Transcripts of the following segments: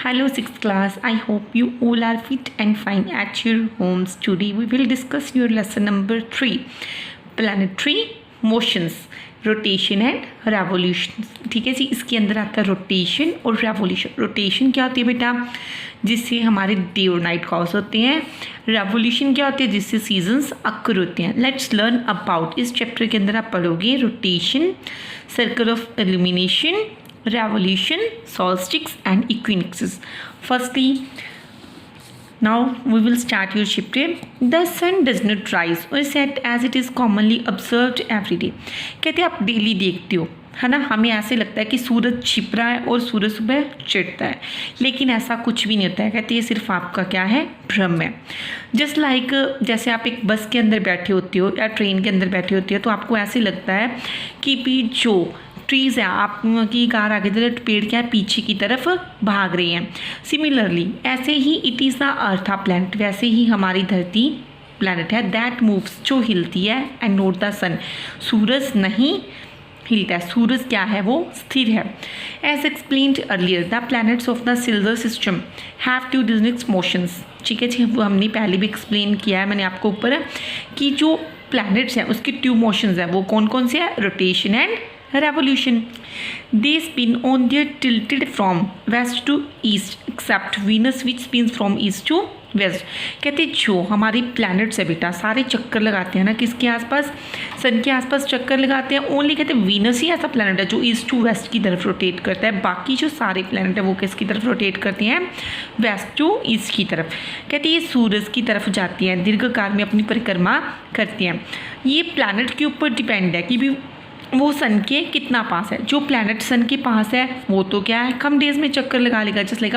Hello, 6th class. I hope you all are fit and fine at your homes. Today we will discuss your lesson number 3, planetary motions, rotation and revolution. ठीक है जी. इसके अंदर आता है rotation और revolution. Rotation क्या होती है बेटा? जिससे हमारे डे और नाइट कॉज होते हैं. रेवोल्यूशन क्या होती है? जिससे सीजन्स अक्कर होते हैं. Let's learn about. इस चैप्टर के अंदर आप पढ़ोगे rotation, circle of illumination, revolution, solstice and equinoxes. Firstly, now we will start your chapter. The sun does not rise or set as it is commonly observed every day. कहते हैं आप daily देखते हो, है ना. हमें ऐसे लगता है कि सूरज छिप रहा है और सूरज सुबह चढ़ता है, लेकिन ऐसा कुछ भी नहीं होता है. कहते हैं ये सिर्फ आपका क्या है? भ्रम है. जस्ट लाइक जैसे आप एक बस के अंदर बैठे होते हो या ट्रेन के अंदर बैठे होते हो, तो आपको ऐसे लगता है कि भी जो ट्रीज़ है आपकी कार आगे तरफ, पेड़ क्या है पीछे की तरफ भाग रही हैं. सिमिलरली ऐसे ही it is the earth a planet, वैसे ही हमारी धरती प्लैनेट है. दैट मूव्स, जो हिलती है, एंड नॉट द सन. सूरज नहीं हिलता है, सूरज क्या है? वो स्थिर है. As explained earlier, the planets of the solar system have two distinct motions. ठीक है जी, वो हमने पहले भी एक्सप्लेन किया है मैंने आपको ऊपर, कि जो प्लैनेट्स हैं उसके ट्यू मोशंस हैं. वो कौन कौन से हैं? Rotation and revolution. They spin on their tilted from west to east except Venus which spins from east to west. कहते जो हमारी प्लैनेट्स है बेटा सारे चक्कर लगाते हैं ना, किसके आसपास? सन के आसपास चक्कर लगाते हैं. ओनली कहते हैं वीनस ही ऐसा प्लैनेट है जो ईस्ट टू वेस्ट की तरफ रोटेट करता है. बाकी जो सारे प्लैनेट है वो किसकी तरफ रोटेट करते हैं? वेस्ट टू ईस्ट की तरफ. कहते ये सूरज की तरफ जाती हैं, दीर्घकाल में अपनी परिक्रमा करती हैं. ये प्लैनेट के ऊपर डिपेंड है कि भी वो सन के कितना पास है. जो प्लैनेट सन के पास है वो तो क्या है, कम डेज में चक्कर लगा लेगा. जस्ट लाइक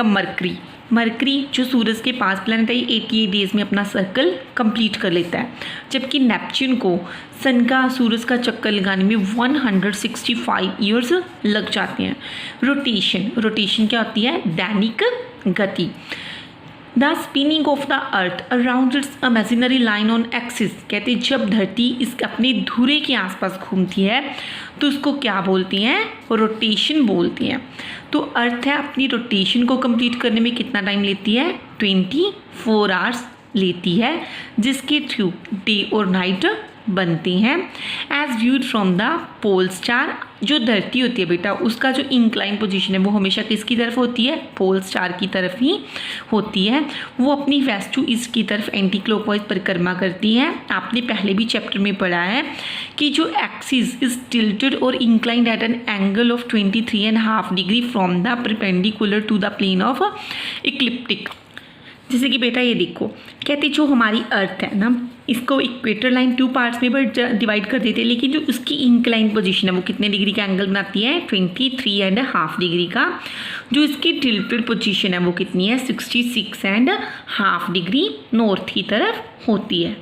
मरकरी जो सूरज के पास प्लैनेट है, 88 डेज में अपना सर्कल कंप्लीट कर लेता है. जबकि नेपच्यून को सन का सूरज का चक्कर लगाने में 165 ईयर्स लग जाते हैं. रोटेशन क्या होती है? दैनिक गति. The spinning of the earth around its imaginary line on axis. कहते जब धरती इस अपने धुरे के आसपास घूमती है तो उसको क्या बोलती हैं? रोटेशन बोलती हैं. तो अर्थ है अपनी रोटेशन को कंप्लीट करने में कितना टाइम लेती है? 24 आवर्स लेती है, जिसके थ्रू डे और नाइट बनती हैं. As viewed from the pole star. जो धरती होती है बेटा उसका जो इंक्लाइन पोजीशन है वो हमेशा किसकी तरफ होती है? पोल स्टार की तरफ ही होती है. वो अपनी वेस्ट टू ईस्ट की तरफ एंटी क्लॉकवाइज परिक्रमा करती है. आपने पहले भी चैप्टर में पढ़ा है कि जो एक्सिस इज टिल्टेड और inclined at an angle of 23.5 degree from the perpendicular to the plane of ecliptic. जैसे कि बेटा ये देखो, कहते जो हमारी अर्थ है ना, इसको इक्वेटर लाइन 2 पार्ट्स में डिवाइड कर देते हैं, लेकिन जो उसकी इंक्लाइन पोजीशन है वो कितने डिग्री का एंगल बनाती है? 23.5 डिग्री का. जो इसकी टिल्टेड पोजीशन है वो कितनी है? 66.5 डिग्री नॉर्थ की तरफ होती है.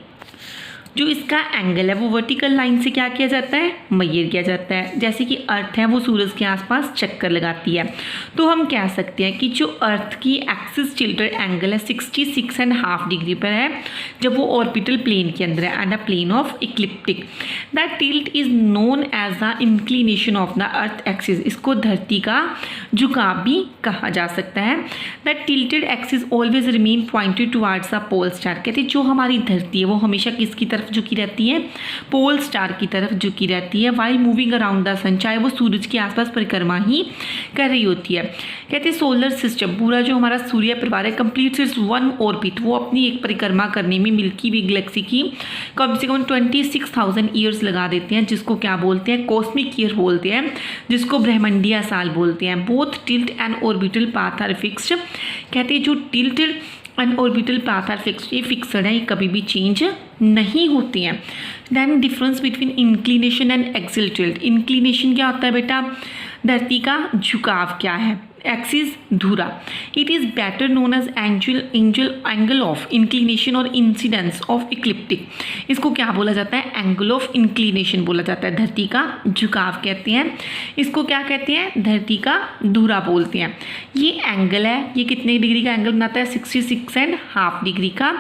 जो इसका एंगल है वो वर्टिकल लाइन से क्या किया जाता है? मेजर किया जाता है. जैसे कि अर्थ है वो सूरज के आसपास चक्कर लगाती है, तो हम कह सकते हैं कि जो अर्थ की एक्सिस टिल्टेड एंगल है 66.5 डिग्री पर है जब वो ऑर्बिटल प्लेन के अंदर है, and a plane of ecliptic. That tilt is known as the inclination of the earth axis. इसको धरती का झुकाव भी कहा जा सकता है. That tilted axis always remain pointed towards the pole star. कहते जो हमारी धरती है वो हमेशा किसकी तरफ झुकी रहती है? पोल स्टार की तरफ झुकी रहती है. वाइल मूविंग अराउंड द सन, चाहे वो सूरज के आसपास परिक्रमा ही कर रही होती है. कहते सोलर सिस्टम पूरा जो हमारा सूर्य परिवार है कंप्लीट इट्स वन ऑर्बिट. वो अपनी एक परिक्रमा करने में मिल्की वे गैलेक्सी की कम से कम 26,000 ईयर्स लगा देते हैं, जिसको क्या बोलते हैं? कॉस्मिक ईयर बोलते हैं, जिसको ब्रह्मंडीय साल बोलते हैं. Both tilt and orbital path are fixed. कहते जो tilted and orbital path are fixed, ये फिक्सड है, ये कभी भी चेंज नहीं होती हैं. Then difference between inclination and axial tilt. Inclination क्या होता है बेटा? धरती का झुकाव क्या है? एक्सिस धुरा. It is better known as angle of inclination और इंसिडेंस ऑफ इक्लिप्टिक. इसको क्या बोला जाता है? एंगल ऑफ इंक्लिनेशन बोला जाता है. धरती का झुकाव कहते हैं. इसको क्या कहते हैं? धरती का धुरा बोलते हैं. ये एंगल है, ये कितने डिग्री का एंगल बनाता है? 66.5 डिग्री का.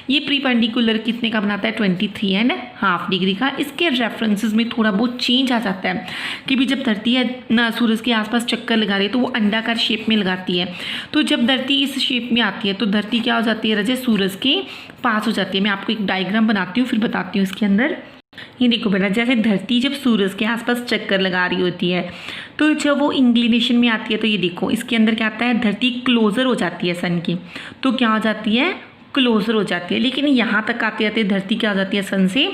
ये प्रीपेंडिकुलर कितने का बनाता है? 23.5 डिग्री का. इसके रेफरेंसेस में थोड़ा बहुत चेंज आ जाता है कि भी जब धरती है ना सूरज के आसपास चक्कर लगा रही है तो वो अंडाकार शेप में लगाती है। तो जब धरती इस शेप में आती है तो धरती क्या हो जाती है रजत, सूरज के पास हो जाती है। मैं आपको एक डायग्राम बनाती हूँ फिर बताती हूँ इसके अंदर। ये देखो बेटा, जैसे धरती जब सूरज के आसपास चक्कर लगा रही होती है तो जब वो इंक्लिनेशन में आती है तो ये देखो इसके अंदर क्या आता है, धरती क्लोजर हो जाती है सन की, तो क्या हो जाती है, क्लोजर हो जाती है। लेकिन यहाँ तक आते आते धरती क्या हो जाती है, सन से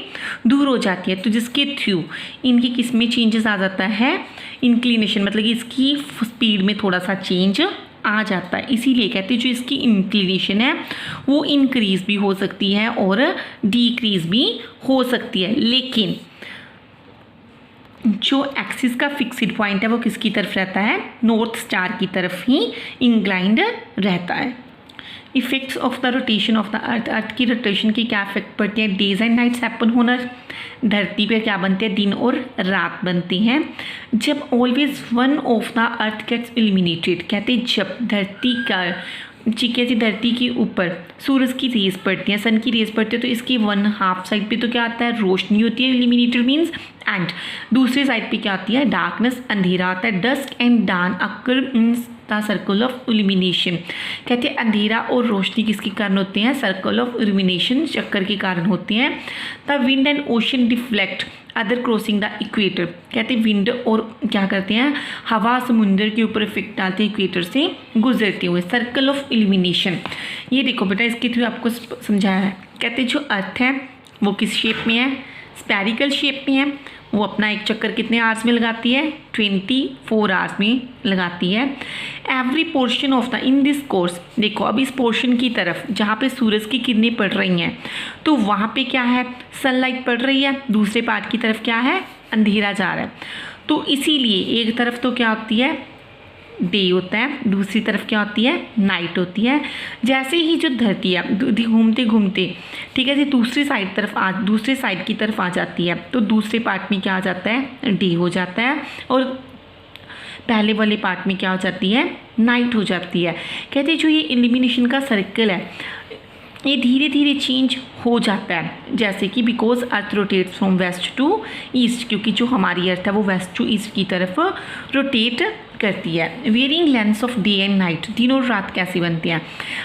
दूर हो जाती है। तो जिसके थ्रू इनकी किस में चेंजेस आ जाता है, इंक्लिनेशन, मतलब कि इसकी स्पीड में थोड़ा सा चेंज आ जाता है। इसीलिए कहते हैं जो इसकी इंक्लिनेशन है वो इंक्रीज भी हो सकती है और डिक्रीज भी हो सकती है। लेकिन जो एक्सिस का फिक्स्ड पॉइंट है वो किसकी तरफ रहता है, नॉर्थ स्टार की तरफ ही इंक्लाइंड रहता है। Effects of the rotation of the earth, earth की रोटेशन की क्या इफेक्ट पड़ती है, डेज एंड नाइट्स हैपन होना, धरती पे क्या बनते हैं, दिन और रात बनते हैं। जब always one of the earth gets illuminated, कहते हैं जब धरती का ठीक है जी, धरती के ऊपर सूरज की रेज पड़ती है, सन की रेज पड़ती है, तो इसकी वन हाफ साइड पे तो क्या आता है, रोशनी होती है, इल्यूमिनेटेड मीन्स, एंड दूसरी साइड पे क्या आती है, डार्कनेस, अंधेरा आता है। Dusk and dark occur means the circle of illumination, कहते हैं अंधेरा और रोशनी किसके कारण होते हैं, सर्कल ऑफ इल्यूमिनेशन, चक्कर के कारण होते हैं। The wind and ocean deflect other crossing the equator, कहते हैं विंड और क्या करते हैं, हवा समुद्र के ऊपर इफेक्ट डालते हैं इक्वेटर से गुजरते हुए। सर्कल ऑफ इल्यूमिनेशन, ये देखो बेटा इसके थ्रू आपको समझाया है। कहते हैं जो अर्थ है वो किस शेप में है, स्फेरिकल शेप में है। वो अपना एक चक्कर कितने आवर्स में लगाती है, 24 आवर्स में लगाती है। Every portion of the in this course, देखो अब इस पोर्शन की तरफ जहाँ पे सूरज की किरणें पड़ रही हैं तो वहाँ पे क्या है, सनलाइट पड़ रही है, दूसरे पार्ट की तरफ क्या है, अंधेरा जा रहा है। तो इसीलिए एक तरफ तो क्या होती है, डे होता है, दूसरी तरफ क्या होती है, नाइट होती है। जैसे ही जो धरती है घूमते घूमते ठीक है जी दूसरी साइड की तरफ आ जाती है तो दूसरे पार्ट में क्या आ जाता है, डे हो जाता है, और पहले वाले पार्ट में क्या हो जाती है, नाइट हो जाती है। कहते हैं जो ये इल्यूमिनेशन का सर्कल है ये धीरे धीरे चेंज हो जाता है, जैसे कि because earth rotates from west to east, क्योंकि जो हमारी अर्थ है वो वेस्ट टू ईस्ट की तरफ रोटेट करती है। Varying lengths of day and night, दिन और रात कैसे बनती हैं,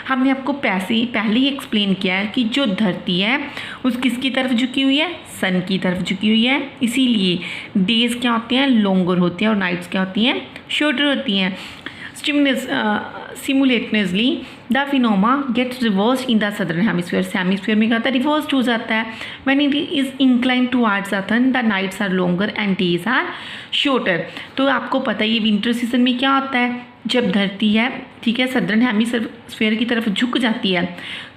हमने आपको पहले ही एक्सप्लेन किया है कि जो धरती है उस किसकी तरफ झुकी हुई है, सन की तरफ झुकी हुई है। इसीलिए डेज क्या होते हैं, लॉन्गर होती हैं, और नाइट्स क्या होती हैं, शॉर्टर होती हैं। Simultaneously the phenomena gets reverse in the southern hemisphere, hemisphere में क्या होता है, रिवर्स हो जाता है। When it is incline towards the sun the nights are longer and days are shorter. तो आपको पता है ये विंटर सीजन में क्या होता है, जब धरती है ठीक है सदर्न हेमिस्फीयर की तरफ झुक जाती है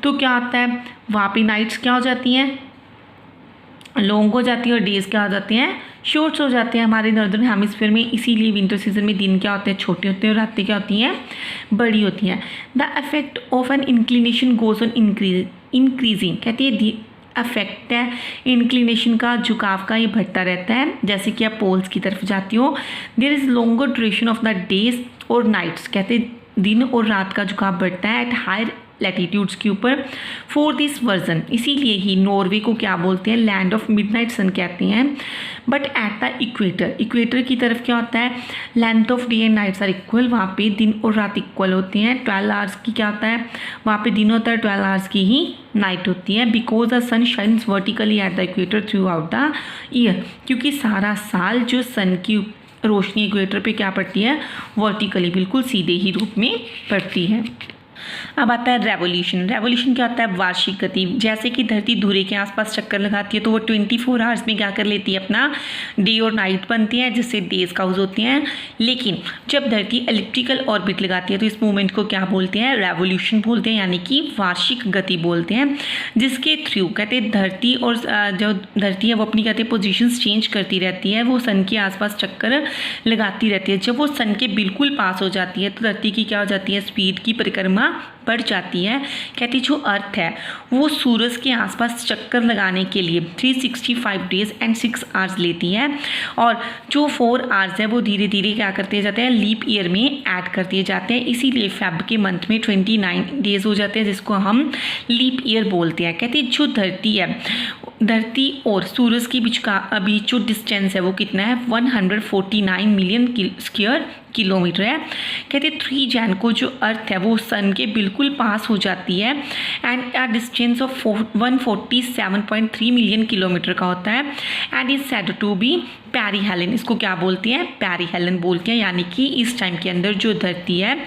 तो क्या होता है, वहाँ पे नाइट्स क्या हो जाती हैं, लॉन्ग हो जाती है, और डेज क्या हो जाते हैं, शॉर्ट्स हो जाते हैं हमारे नॉर्दर्न हेमिस्फीयर में। इसीलिए विंटर सीजन में दिन क्या होते हैं, छोटे होते हैं, और रातें क्या होती हैं, बड़ी होती हैं। The effect of N inclination goes on increasing, कहती है अफेक्ट है इंक्लिनेशन का, झुकाव का, ये बढ़ता रहता है जैसे कि आप पोल्स की तरफ जाती हो। There is longer duration of the days और नाइट्स, कहते हैं दिन और रात का झुकाव बढ़ता है एट हायर लैटिट्यूड्स के ऊपर। फॉर दिस वर्जन, इसीलिए ही नॉर्वे को क्या बोलते हैं, लैंड ऑफ मिडनाइट सन कहते हैं। But at the equator, equator की तरफ क्या होता है, length of day and nights are equal, वहाँ पे दिन और रात इक्वल होते हैं। 12 आवर्स की क्या होता है, वहाँ पे दिन होता है, 12 आवर्स की ही नाइट होती है। Because the sun shines vertically at the equator throughout the year, क्योंकि सारा साल जो सन की रोशनी इक्वेटर पे क्या पड़ती है, वर्टिकली, बिल्कुल सीधे ही रूप में पड़ती है। अब आता है रेवोल्यूशन। रेवोल्यूशन क्या होता है, वार्षिक गति। जैसे कि धरती धुरे के आसपास चक्कर लगाती है तो वो 24 आवर्स में क्या कर लेती है, अपना डे और नाइट बनती है, जिससे डेज काउज होती हैं। लेकिन जब धरती इलिप्टिकल ऑर्बिट लगाती है तो इस मूवमेंट को क्या बोलते हैं, रेवोल्यूशन बोलते हैं, यानी कि वार्षिक गति बोलते हैं, जिसके थ्रू कहते हैं धरती और जो धरती है वो अपनी कहते हैं पोजिशंस चेंज करती रहती है, वो सन के आसपास चक्कर लगाती रहती है। जब वो सन के बिल्कुल पास हो जाती है तो धरती की क्या हो जाती है, स्पीड की परिक्रमा बढ़ जाती है। कहती जो अर्थ है वो सूरज के आसपास चक्कर लगाने के लिए 365 डेज एंड 6 आवर्स लेती है, और जो 4 आवर्स है वो धीरे धीरे क्या करते जाते हैं, लीप ईयर में ऐड करते जाते हैं। इसीलिए फेब के मंथ में 29 डेज हो जाते हैं, जिसको हम लीप ईयर बोलते हैं। कहते जो धरती है, धरती और सूरज के बीच जो डिस्टेंस है वो कितना है, 149 मिलियन स्क्वायर किलोमीटर है। कहते 3 जैन को जो अर्थ है वो सन के बिल्कुल पास हो जाती है and a distance of 147.3 million kilometre का होता है and is said to be perihelion. इसको क्या बोलती हैं? पेरीहेलिन बोलते हैं, यानी कि इस टाइम के अंदर जो धरती है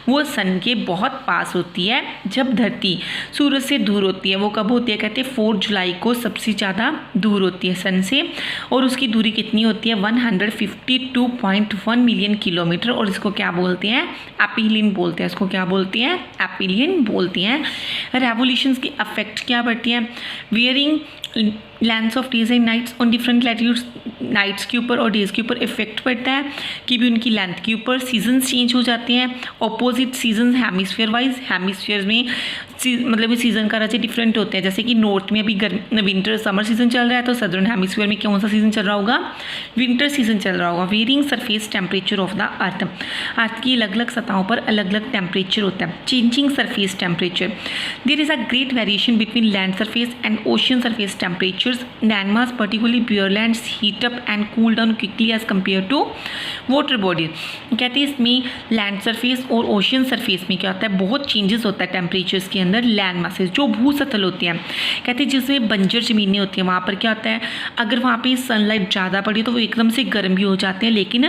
वो सन के बहुत पास होती है। जब धरती सूरज से दूर होती है वो कब होती है? कहते हैं 4 जुलाई को सबसे ज़्यादा दूर होती है सन से, और उसकी दूरी कितनी होती है? 152.1 मिलियन किलोमीटर, और इसको क्या बोलते हैं? एपिलियन बोलते हैं। इसको क्या बोलते हैं? एपिलियन बोलते हैं। रेवोल्यूशंस की अफेक्ट क्या पड़ती हैं? Varying lengths of days and nights on different latitudes, nights के ऊपर और डेज़ के ऊपर इफेक्ट पड़ता है कि भी उनकी लेंथ के ऊपर। सीजन्स चेंज हो जाते हैं, opposite season hemisphere wise. Hemisphere में मतलब सीज़न का राज्य डिफरेंट होते हैं, जैसे कि नॉर्थ में अभी विंटर समर सीजन चल रहा है, तो सदर्न हेमिस्फीयर में कौन सा सीजन चल रहा होगा? विंटर सीजन चल रहा होगा। Varying surface temperature of the earth, earth की अलग अलग सतहों पर अलग अलग टेम्परेचर होता है। Changing surface temperature, there is a great variation between land surface and ocean surface temperatures. Landmass particularly pure lands heat up and cool down quickly as compared to water bodies. कहते हैं इसमें लैंड सरफेस और ocean surface में क्या होता है? बहुत changes होता है टेम्परेचर्स के अंदर। लैंड मासेस जो भूसतल होती हैं, कहते हैं जिसमें बंजर ज़मीनें होती हैं, वहाँ पर क्या होता है? अगर वहाँ पे सनलाइट ज़्यादा पड़ी तो वो एकदम से गर्म भी हो जाते हैं, लेकिन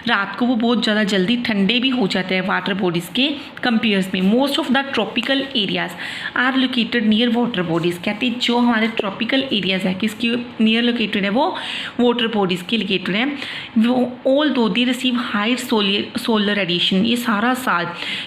रात को वो बहुत ज़्यादा जल्दी ठंडे भी हो जाते हैं वाटर बॉडीज़ के कंपेयर्स में। Most of the tropical areas are located near water bodies. कहते हैं जो हमारे ट्रॉपिकल एरियाज़ है किसकी नियर लोकेटेड है? वो वाटर बॉडीज़ के लोकेटेड है। वो ऑल दो they receive high solar radiation, ये सारा साल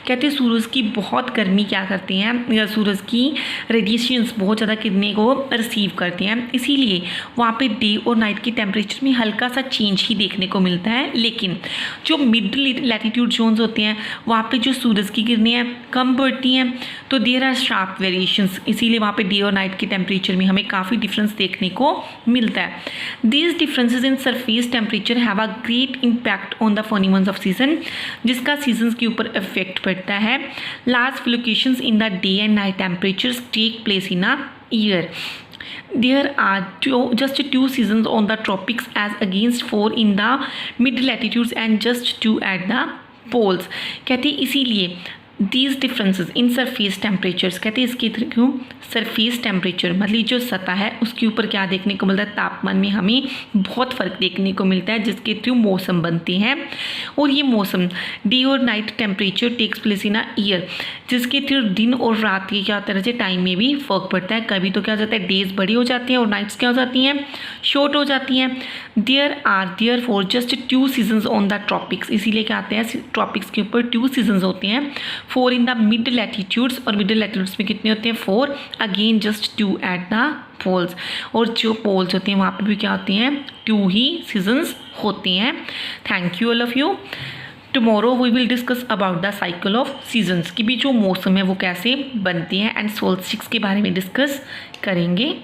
कहते हैं सूरज की बहुत गर्मी क्या करते हैं, सूरज की रेडिएशंस बहुत ज़्यादा किरणें को रिसीव करते हैं, इसीलिए वहाँ पे डे और नाइट के टेम्परेचर में हल्का सा चेंज ही देखने को मिलता है। लेकिन जो मिड लैटिट्यूड जोन्स होते हैं वहाँ पे जो सूरज की किरणें हैं कम पड़ती हैं, तो देयर आर शार्प वेरिएशंस, इसीलिए वहाँ पे डे और नाइट के टेम्परेचर में हमें काफ़ी डिफरेंस देखने को मिलता है। These differences in surface temperature have a great impact on the funny months off season, जिसका सीजन्स के ऊपर इफेक्ट पड़ता है। Large fluctuations in the day and night temperatures take place in a year. There are just 2 seasons on the tropics as against 4 in the mid latitudes and just 2 at the poles. कहते इसीलिए these differences in surface temperatures, कहते हैं इसके क्यों? Surface temperature मतलब जो सतह है उसके ऊपर क्या देखने को मिलता है? तापमान में हमें बहुत फ़र्क देखने को मिलता है, जिसके थ्रू मौसम बनते हैं। और ये मौसम डे और night temperature takes place in a year, जिसके थ्रू दिन और रात की क्या होता है? टाइम में भी फ़र्क पड़ता है। कभी तो क्या हो जाता है? डेज बड़ी हो जाती हैं और नाइट्स क्या हो जाती हैं? शॉर्ट हो जाती हैं। Therefore just 2 seasons on the tropics, इसीलिए क्या आते हैं? ट्रॉपिक्स के ऊपर 2 सीजन्स होते हैं। 4 इन द मिड लैटिट्यूड्स, और मिड लैटिट्यूड्स में कितने होते हैं? 4, again just 2 at the poles. और जो पोल्स होते हैं वहाँ पर भी क्या होते हैं? 2 ही सीजन्स होते हैं। Thank you all of you. Tomorrow we will discuss about the cycle of seasons, कि भी जो मौसम है वो कैसे बनते हैं, एंड सोल्स्टिक्स के बारे में डिस्कस करेंगे।